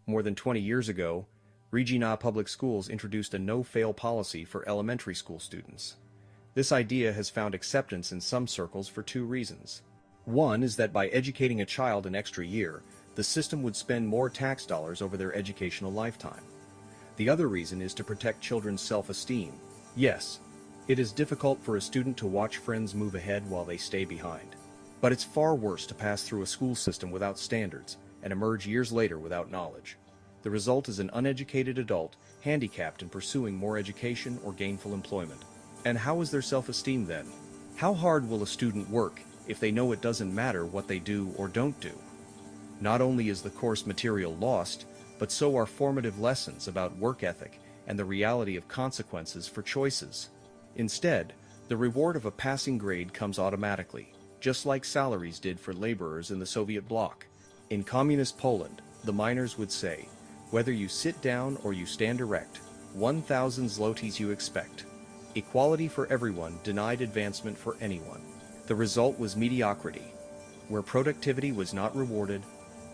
More than 20 years ago, Regina Public Schools introduced a no-fail policy for elementary school students. This idea has found acceptance in some circles for two reasons. One is that by educating a child an extra year, the system would spend more tax dollars over their educational lifetime. The other reason is to protect children's self-esteem. Yes, it is difficult for a student to watch friends move ahead while they stay behind. But it's far worse to pass through a school system without standards and emerge years later without knowledge. The result is an uneducated adult handicapped in pursuing more education or gainful employment. And how is their self-esteem then? How hard will a student work if they know it doesn't matter what they do or don't do? Not only is the course material lost, but so are formative lessons about work ethic and the reality of consequences for choices. Instead, the reward of a passing grade comes automatically, just like salaries did for laborers in the Soviet bloc. In communist Poland, the miners would say, "Whether you sit down or you stand erect, 1,000 zlotys you expect." Equality for everyone denied advancement for anyone. The result was mediocrity, where productivity was not rewarded,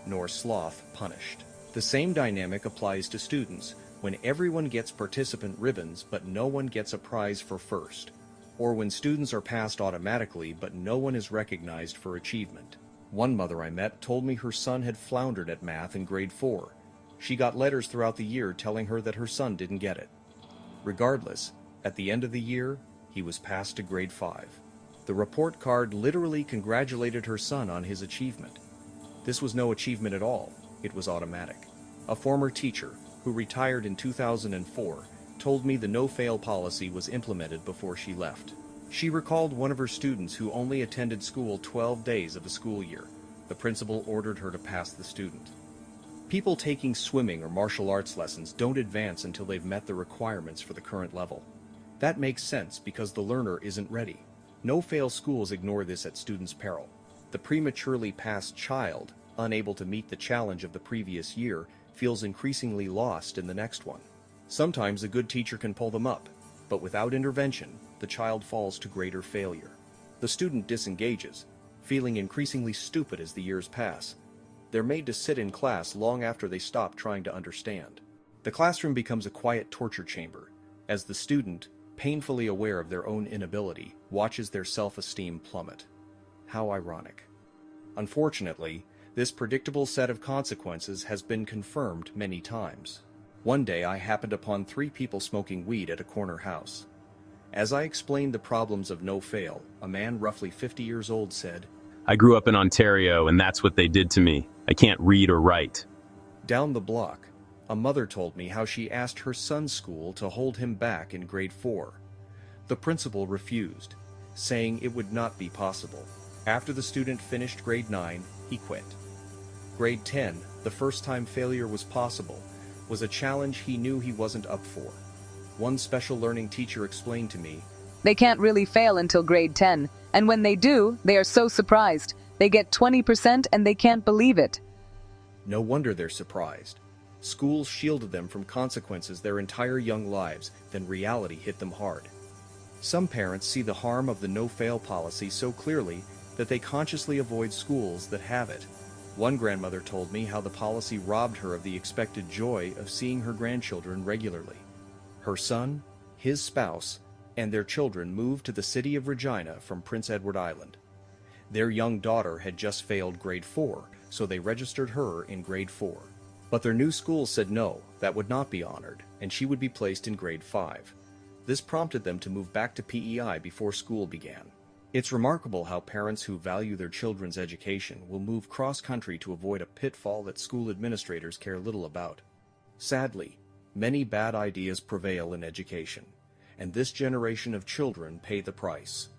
nor sloth punished. The same dynamic applies to students when everyone gets participant ribbons but no one gets a prize for first, or when students are passed automatically but no one is recognized for achievement. One mother I met told me her son had floundered at math in grade 4. She got letters throughout the year telling her that her son didn't get it. Regardless, at the end of the year, he was passed to grade 5. The report card literally congratulated her son on his achievement. This was no achievement at all, it was automatic. A former teacher, who retired in 2004, told me the no-fail policy was implemented before she left. She recalled one of her students who only attended school 12 days of a school year. The principal ordered her to pass the student. People taking swimming or martial arts lessons don't advance until they've met the requirements for the current level. That makes sense because the learner isn't ready. No-fail schools ignore this at students' peril. The prematurely passed child, unable to meet the challenge of the previous year, feels increasingly lost in the next one. Sometimes a good teacher can pull them up, but without intervention, the child falls to greater failure. The student disengages, feeling increasingly stupid as the years pass. They're made to sit in class long after they stop trying to understand. The classroom becomes a quiet torture chamber, as the student, painfully aware of their own inability, watches their self-esteem plummet. How ironic. Unfortunately, this predictable set of consequences has been confirmed many times. One day I happened upon 3 people smoking weed at a corner house. As I explained the problems of no-fail, a man roughly 50 years old said, "I grew up in Ontario, and that's what they did to me. I can't read or write." Down the block, a mother told me how she asked her son's school to hold him back in grade 4. The principal refused, saying it would not be possible. After the student finished grade 9, he quit. Grade 10, the first time failure was possible, was a challenge he knew he wasn't up for. One special learning teacher explained to me, "They can't really fail until grade 10, and when they do, they are so surprised. They get 20% and they can't believe it." no wonder they're surprised. Schools shielded them from consequences their entire young lives, then reality hit them hard. Some parents see the harm of the no-fail policy so clearly that they consciously avoid schools that have it. One grandmother told me how the policy robbed her of the expected joy of seeing her grandchildren regularly. Her son, his spouse, and their children moved to the city of Regina from Prince Edward Island. Their young daughter had just failed grade 4, so they registered her in grade 4. But their new school said no, that would not be honored, and she would be placed in grade 5. This prompted them to move back to PEI before school began. It's remarkable how parents who value their children's education will move cross-country to avoid a pitfall that school administrators care little about. Sadly, many bad ideas prevail in education, and this generation of children pay the price.